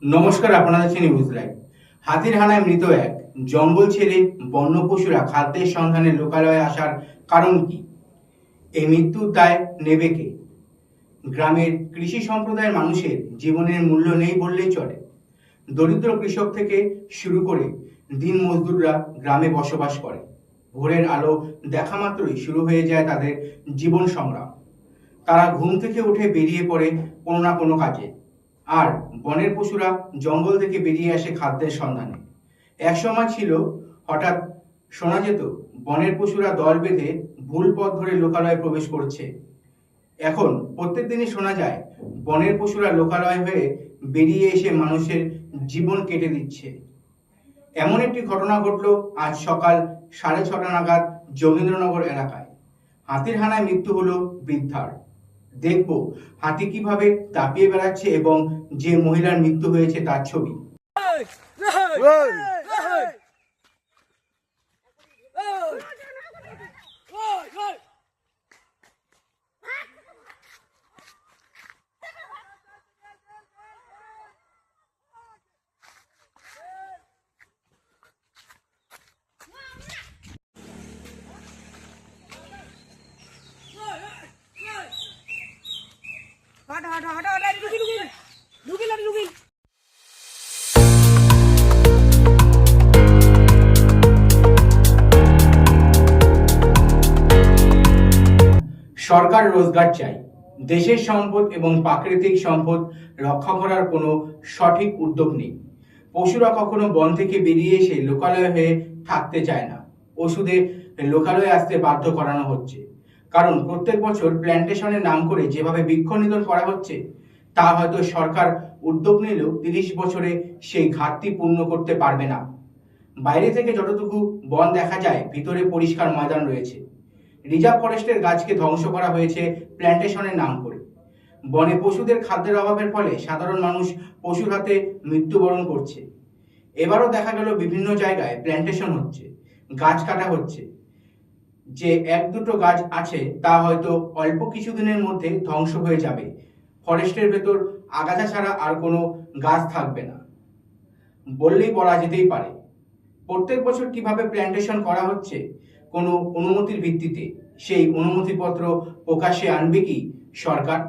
নমস্কার, আপনারা দেখছেন নিউজ লাইভ। হাতির হানায় মৃত এক, জঙ্গল ছেড়ে বন্য পশুরা খাদ্যের সন্ধানে লোকালয়ে আসার কারণ কি? এই মৃত্যুর দায় নেবে কে? গ্রামের কৃষি সম্প্রদায়ের মানুষের জীবনের মূল্য নেই বললেই চলে। দরিদ্র কৃষক থেকে শুরু করে দিন মজদুররা গ্রামে বসবাস করে। ভোরের আলো দেখা মাত্রই শুরু হয়ে যায় তাদের জীবন সংগ্রাম। তারা ঘুম থেকে উঠে বেরিয়ে পড়ে কোনো না কোনো কাজে, আর বনের পশুরা জঙ্গল থেকে বেরিয়ে আসে খাদ্যের সন্ধানে। এক সময় ছিল, হঠাৎ শোনা যেত বনের পশুরা দল বেঁধে ভুল পথ ধরে লোকালয়ে প্রবেশ করছে। এখন প্রত্যেক দিনই শোনা যায় বনের পশুরা লোকালয় হয়ে বেরিয়ে এসে মানুষের জীবন কেটে দিচ্ছে। এমন একটি ঘটনা ঘটল আজ সকাল 6:30 নাগাদ যোগেন্দ্রনগর এলাকায়। হাতির হানায় মৃত্যু হলো বৃদ্ধার। দেখব হাতি কিভাবে দাপিয়ে বেড়াচ্ছে এবং যে মহিলার মৃত্যু হয়েছে তার ছবি। সরকার রোজগার চাই, দেশের সম্পদ এবং প্রাকৃতিক সম্পদ রক্ষা করার কোনো সঠিক উদ্যোগ নেই। পশুরা কখনো বন থেকে বেরিয়ে এসে লোকালয় হয়ে থাকতে চায় না। ওষুধে লোকালয়ে আসতে বাধ্য করানো হচ্ছে, কারণ প্রত্যেক বছর প্ল্যান্টেশনের নাম করে যেভাবে বৃক্ষ নিধন করা হচ্ছে, তা হয়তো সরকার উদ্যোগ নিলেও 30 বছরে সেই ঘাটতি পূর্ণ করতে পারবে না। বাইরে থেকে যতটুকু বন দেখা যায়, ভিতরে পরিষ্কার ময়দান রয়েছে। রিজার্ভ ফরেস্টের গাছকে ধ্বংস করা হয়েছে প্ল্যান্টেশনের নাম করে। বনে পশুদের খাদ্যের অভাবের ফলে সাধারণ মানুষ পশুর হাতে মৃত্যুবরণ করছে। এবারও দেখা গেল বিভিন্ন জায়গায় প্ল্যান্টেশন হচ্ছে, গাছ কাটা হচ্ছে। যে এক দুটো গাছ আছে তা হয়তো অল্প কিছুদিনের মধ্যে ধ্বংস হয়ে যাবে। ফরেস্টের ভেতর আগাছা ছাড়া আর কোনো গাছ থাকবে না বললেই বলা যেতেই পারে। প্রত্যেক বছর কিভাবে প্ল্যান্টেশন করা হচ্ছে কোনো অনুমতির ভিত্তিতে, সেই অনুমতিপত্র প্রকাশ্যে আনবে কি সরকার?